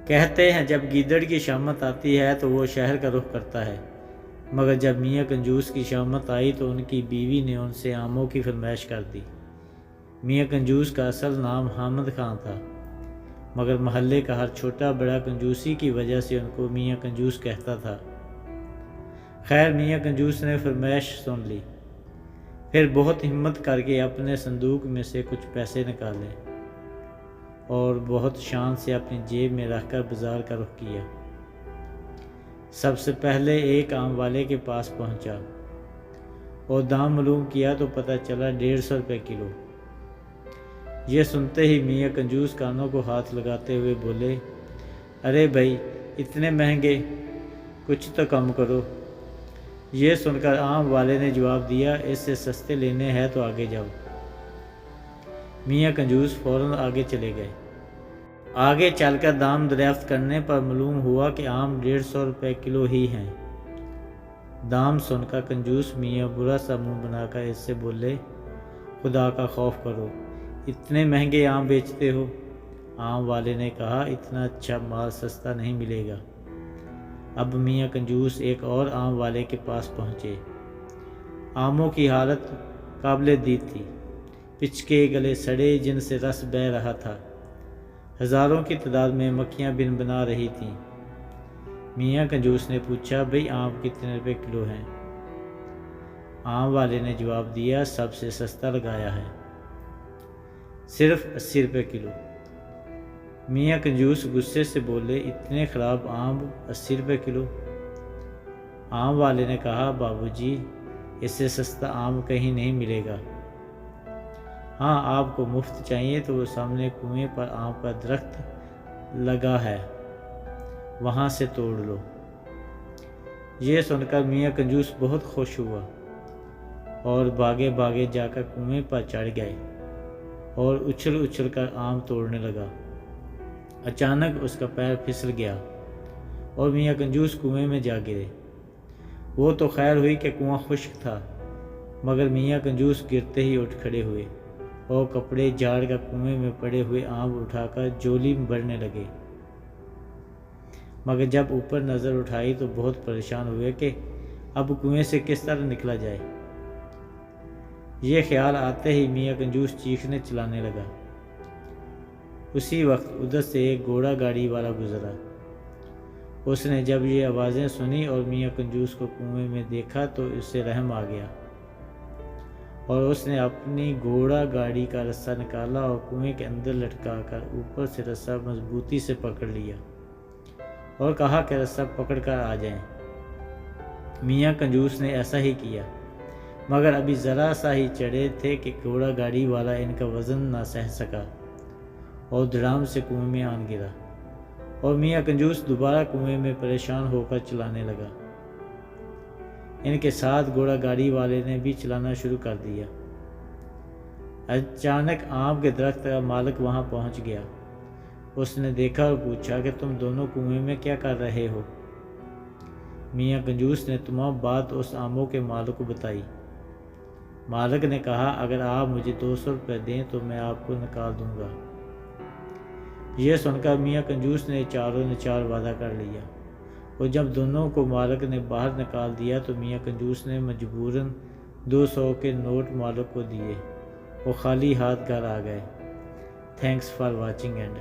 کہتے ہیں جب گیدڑ کی شامت آتی ہے تو وہ شہر کا رخ کرتا ہے، مگر جب میاں کنجوس کی شامت آئی تو ان کی بیوی نے ان سے آموں کی فرمائش کر دی۔ میاں کنجوس کا اصل نام حامد خان تھا، مگر محلے کا ہر چھوٹا بڑا کنجوسی کی وجہ سے ان کو میاں کنجوس کہتا تھا۔ خیر میاں کنجوس نے فرمائش سن لی، پھر بہت ہمت کر کے اپنے صندوق میں سے کچھ پیسے نکالے اور بہت شان سے اپنی جیب میں رکھ کر بازار کا رخ کیا۔ سب سے پہلے ایک آم والے کے پاس پہنچا اور دام معلوم کیا تو پتہ چلا 150 روپے کلو۔ یہ سنتے ہی میاں کنجوس کانوں کو ہاتھ لگاتے ہوئے بولے، ارے بھائی اتنے مہنگے، کچھ تو کم کرو۔ یہ سن کر آم والے نے جواب دیا، اس سے سستے لینے ہیں تو آگے جاؤ۔ میاں کنجوس فوراً آگے چلے گئے۔ آگے چل کر دام دریافت کرنے پر معلوم ہوا کہ آم 150 روپے کلو ہی ہیں۔ دام سن کر کنجوس میاں برا سا منہ بنا کر اس سے بولے، خدا کا خوف کرو، اتنے مہنگے آم بیچتے ہو؟ آم والے نے کہا، اتنا اچھا مال سستا نہیں ملے گا۔ اب میاں کنجوس ایک اور آم والے کے پاس پہنچے۔ آموں کی حالت قابل دید تھی، پچکے گلے سڑے جن سے رس بہہ رہا تھا، ہزاروں کی تعداد میں مکھیاں بن بنا رہی تھیں۔ میاں کنجوس نے پوچھا، بھئی آم کتنے روپے کلو ہیں؟ آم والے نے جواب دیا، سب سے سستا لگایا ہے، صرف 80 روپے کلو۔ میاں کنجوس غصے سے بولے، اتنے خراب آم 80 روپے کلو؟ آم والے نے کہا، بابو جی اس سے سستا آم کہیں نہیں ملے گا۔ ہاں آپ کو مفت چاہیے تو وہ سامنے کنویں پر آم کا درخت لگا ہے، وہاں سے توڑ لو۔ یہ سن کر میاں کنجوس بہت خوش ہوا اور بھاگے بھاگے جا کر کنویں پر چڑھ گئے اور اچھل اچھل کر آم توڑنے لگا۔ اچانک اس کا پیر پھسل گیا اور میاں کنجوس کنویں میں جا گرے۔ وہ تو خیر ہوئی کہ کنواں خشک تھا، مگر میاں کنجوس گرتے ہی اٹھ کھڑے ہوئے اور کپڑے جھاڑ کر کنویں میں پڑے ہوئے آم اٹھا کر جولی میں بھرنے لگے، مگر جب اوپر نظر اٹھائی تو بہت پریشان ہوئے کہ اب کنویں سے کس طرح نکلا جائے۔ یہ خیال آتے ہی میاں کنجوس چیخنے چلانے لگا۔ اسی وقت ادھر سے ایک گھوڑا گاڑی والا گزرا۔ اس نے جب یہ آوازیں سنی اور میاں کنجوس کو کنویں میں دیکھا تو اس سے رحم آ گیا اور اس نے اپنی گھوڑا گاڑی کا رسہ نکالا اور کنویں کے اندر لٹکا کر اوپر سے رسہ مضبوطی سے پکڑ لیا اور کہا کہ رسہ پکڑ کر آ جائیں۔ میاں کنجوس نے ایسا ہی کیا، مگر ابھی ذرا سا ہی چڑھے تھے کہ گھوڑا گاڑی والا ان کا وزن نہ سہ سکا اور دھڑام سے کنویں میں آن گرا اور میاں کنجوس دوبارہ کنویں میں پریشان ہو کر چلانے لگا۔ ان کے ساتھ گھوڑا گاڑی والے نے بھی چلانا شروع کر دیا۔ اچانک آم کے درخت کا مالک وہاں پہنچ گیا۔ اس نے دیکھا اور پوچھا کہ تم دونوں کنویں میں کیا کر رہے ہو؟ میاں کنجوس نے تمام بات اس آموں کے مالک کو بتائی۔ مالک نے کہا، اگر آپ مجھے 200 روپے دیں تو میں آپ کو نکال دوں گا۔ یہ سن کر میاں کنجوس نے چاروں نے چار وعدہ کر لیا اور جب دونوں کو مالک نے باہر نکال دیا تو میاں کنجوس نے مجبوراً 200 کے نوٹ مالک کو دیے اور خالی ہاتھ گھر آ گئے۔ Thanks for watching and